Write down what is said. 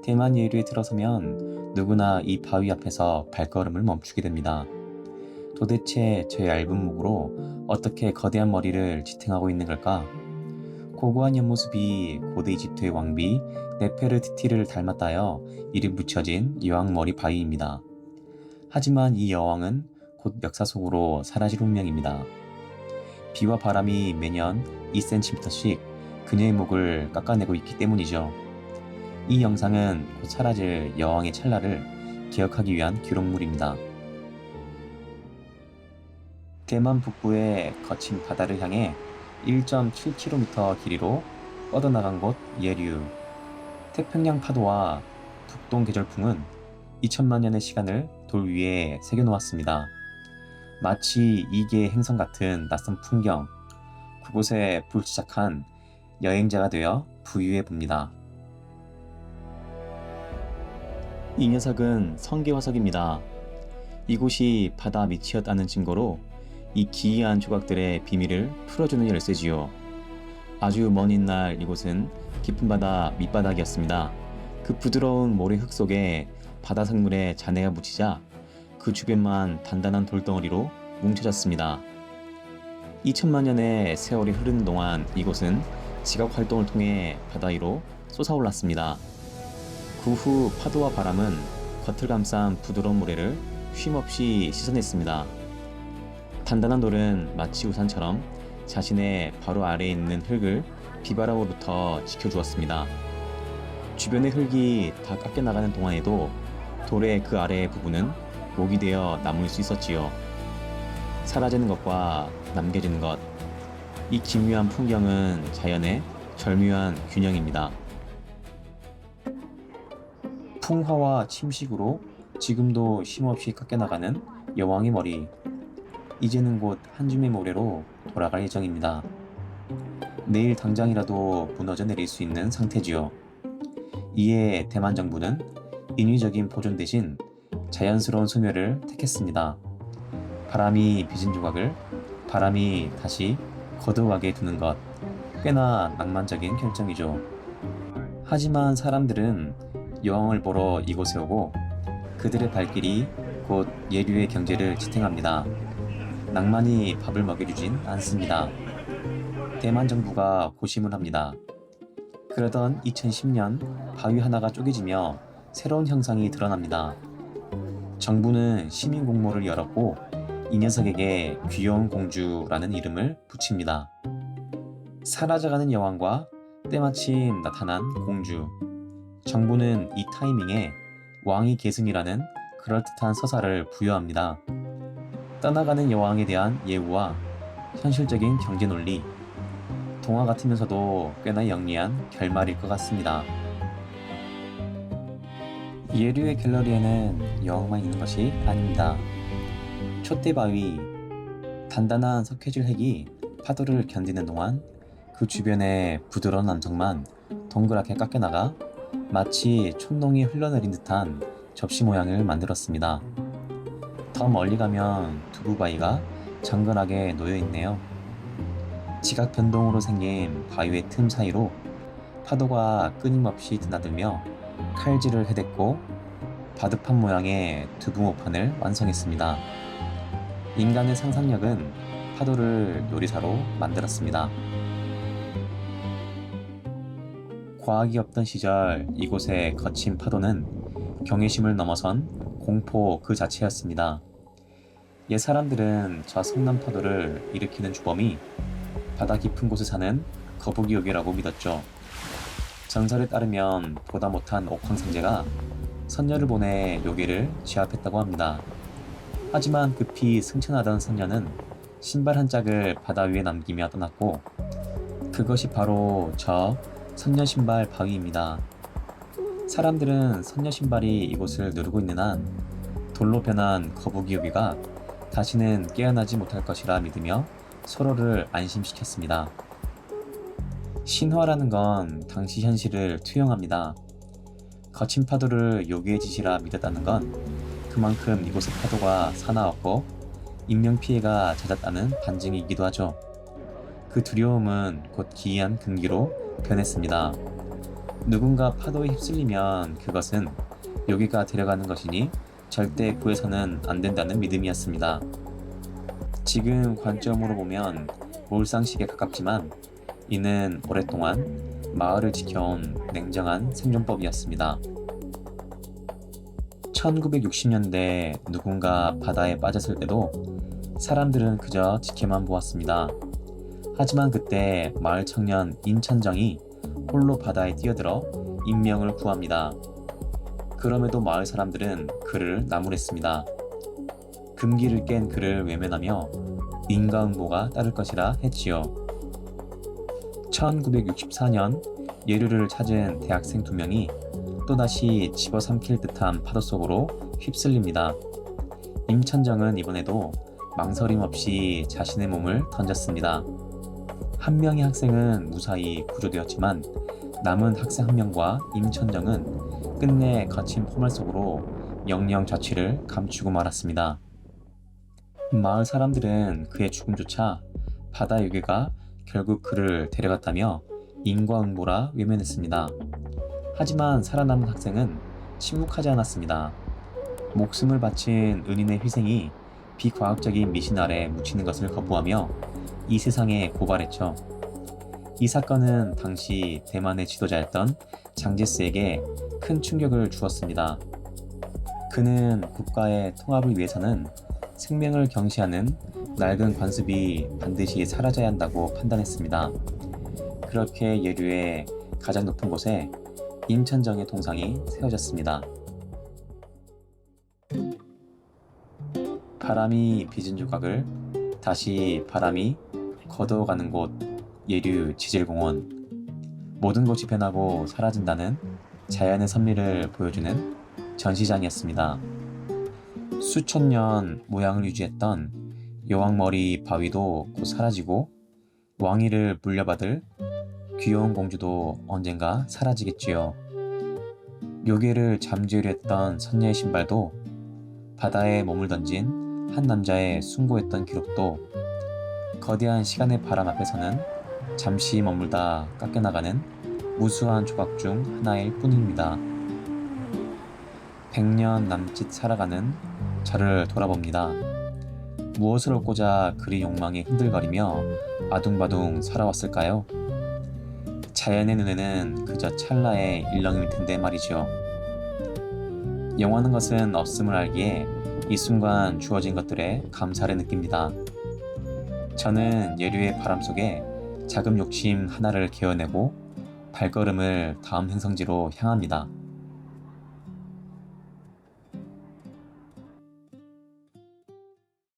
대만 예류에 들어서면 누구나 이 바위 앞에서 발걸음을 멈추게 됩니다. 도대체 저 얇은 목으로 어떻게 거대한 머리를 지탱하고 있는 걸까? 고고한 옆모습이 고대 이집트의 왕비 네페르티티를 닮았다여 이름 붙여진 여왕머리 바위입니다. 하지만 이 여왕은 곧 역사 속으로 사라질 운명입니다. 비와 바람이 매년 2cm씩 그녀의 목을 깎아내고 있기 때문이죠. 이 영상은 곧 사라질 여왕의 찰나를 기억하기 위한 기록물입니다. 대만 북부의 거친 바다를 향해 1.7km 길이로 뻗어나간 곳 예류. 태평양 파도와 북동 계절풍은 2000만 년의 시간을 돌 위에 새겨놓았습니다. 마치 이계의 행성 같은 낯선 풍경, 그곳에 불시착한 여행자가 되어 부유해 봅니다. 이 녀석은 성게화석입니다. 이곳이 바다 밑이었다는 증거로 이 기이한 조각들의 비밀을 풀어주는 열쇠지요. 아주 먼 옛날 이곳은 깊은 바다 밑바닥이었습니다. 그 부드러운 모래 흙 속에 바다 생물의 잔해가 묻히자 그 주변만 단단한 돌덩어리로 뭉쳐졌습니다. 2000만 년의 세월이 흐르는 동안 이곳은 지각 활동을 통해 바다 위로 솟아올랐습니다. 그 후 파도와 바람은 겉을 감싼 부드러운 모래를 쉼없이 씻어냈습니다. 단단한 돌은 마치 우산처럼 자신의 바로 아래에 있는 흙을 비바람으로부터 지켜주었습니다. 주변의 흙이 다 깎여나가는 동안에도 돌의 그 아래의 부분은 목이 되어 남을 수 있었지요. 사라지는 것과 남겨지는 것, 이 기묘한 풍경은 자연의 절묘한 균형입니다. 풍화와 침식으로 지금도 쉼없이 깎여나가는 여왕의 머리. 이제는 곧 한 줌의 모래로 돌아갈 예정입니다. 내일 당장이라도 무너져 내릴 수 있는 상태지요. 이에 대만 정부는 인위적인 보존 대신 자연스러운 소멸을 택했습니다. 바람이 빚은 조각을 바람이 다시 거듭하게 두는 것, 꽤나 낭만적인 결정이죠. 하지만 사람들은 여왕을 보러 이곳에 오고 그들의 발길이 곧 예류의 경제를 지탱합니다. 낭만이 밥을 먹여주진 않습니다. 대만 정부가 고심을 합니다. 그러던 2010년 바위 하나가 쪼개지며 새로운 형상이 드러납니다. 정부는 시민 공모를 열었고 이 녀석에게 귀여운 공주라는 이름을 붙입니다. 사라져가는 여왕과 때마침 나타난 공주. 정부는 이 타이밍에 왕위 계승이라는 그럴듯한 서사를 부여합니다. 떠나가는 여왕에 대한 예우와 현실적인 경제 논리, 동화 같으면서도 꽤나 영리한 결말일 것 같습니다. 예류의 갤러리에는 여왕만 있는 것이 아닙니다. 촛대바위, 단단한 석회질 핵이 파도를 견디는 동안 그 주변의 부드러운 암석만 동그랗게 깎여나가 마치 촛농이 흘러내린 듯한 접시 모양을 만들었습니다. 더 멀리 가면 두부바위가 정갈하게 놓여있네요. 지각 변동으로 생긴 바위의 틈 사이로 파도가 끊임없이 드나들며 칼질을 해댔고 바둑판 모양의 두부모판을 완성했습니다. 인간의 상상력은 파도를 요리사로 만들었습니다. 과학이 없던 시절 이곳의 거친 파도는 경외심을 넘어선 공포 그 자체였습니다. 옛 사람들은 저 성난 파도를 일으키는 주범이 바다 깊은 곳에 사는 거북이 요괴라고 믿었죠. 전설에 따르면 보다 못한 옥황상제가 선녀를 보내 요괴를 제압했다고 합니다. 하지만 급히 승천하던 선녀는 신발 한 짝을 바다 위에 남기며 떠났고 그것이 바로 저 선녀 신발 바위입니다. 사람들은 선녀 신발이 이곳을 누르고 있는 한 돌로 변한 거북이 요괴가 다시는 깨어나지 못할 것이라 믿으며 서로를 안심시켰습니다. 신화라는 건 당시 현실을 투영합니다. 거친 파도를 요괴의 짓이라 믿었다는 건 그만큼 이곳의 파도가 사나웠고 인명피해가 잦았다는 반증이기도 하죠. 그 두려움은 곧 기이한 금기로 변했습니다. 누군가 파도에 휩쓸리면 그것은 요괴가 데려가는 것이니 절대 구해서는 안 된다는 믿음이었습니다. 지금 관점으로 보면 몰상식에 가깝지만 이는 오랫동안 마을을 지켜온 냉정한 생존법이었습니다. 1960년대 누군가 바다에 빠졌을 때도 사람들은 그저 지켜만 보았습니다. 하지만 그때 마을 청년 임천정이 홀로 바다에 뛰어들어 인명을 구합니다. 그럼에도 마을 사람들은 그를 나무랬습니다. 금기를 깬 그를 외면하며 인과응보가 따를 것이라 했지요. 1964년 예류를 찾은 대학생 2명이 또다시 집어삼킬 듯한 파도 속으로 휩쓸립니다. 임천정은 이번에도 망설임 없이 자신의 몸을 던졌습니다. 한 명의 학생은 무사히 구조되었지만 남은 학생 한 명과 임천정은 끝내 거친 포말 속으로 영영좌취를 감추고 말았습니다. 마을 사람들은 그의 죽음조차 바다 요괴가 결국 그를 데려갔다며 인과응보라 외면했습니다. 하지만 살아남은 학생은 침묵하지 않았습니다. 목숨을 바친 은인의 희생이 비과학적인 미신 아래 묻히는 것을 거부하며 이 세상에 고발했죠. 이 사건은 당시 대만의 지도자였던 장제스에게 큰 충격을 주었습니다. 그는 국가의 통합을 위해서는 생명을 경시하는 낡은 관습이 반드시 사라져야 한다고 판단했습니다. 그렇게 예류의 가장 높은 곳에 임천정의 동상이 세워졌습니다. 바람이 빚은 조각을 다시 바람이 걷어가는 곳 예류 지질공원. 모든 것이 변하고 사라진다는 자연의 섭리를 보여주는 전시장이었습니다. 수천 년 모양을 유지했던 여왕머리 바위도 곧 사라지고 왕위를 물려받을 귀여운 공주도 언젠가 사라지겠지요. 요괴를 잠재우려 했던 선녀의 신발도 바다에 몸을 던진 한 남자의 숭고했던 기록도 거대한 시간의 바람 앞에서는 잠시 머물다 깎여나가는 무수한 조각 중 하나일 뿐입니다. 100년 남짓 살아가는 저를 돌아봅니다. 무엇을 얻고자 그리 욕망에 흔들거리며 아둥바둥 살아왔을까요? 자연의 눈에는 그저 찰나의 일렁임일 텐데 말이죠. 영원한 것은 없음을 알기에 이 순간 주어진 것들에 감사를 느낍니다. 저는 예류의 바람 속에 작은 욕심 하나를 개어내고 발걸음을 다음 행성지로 향합니다.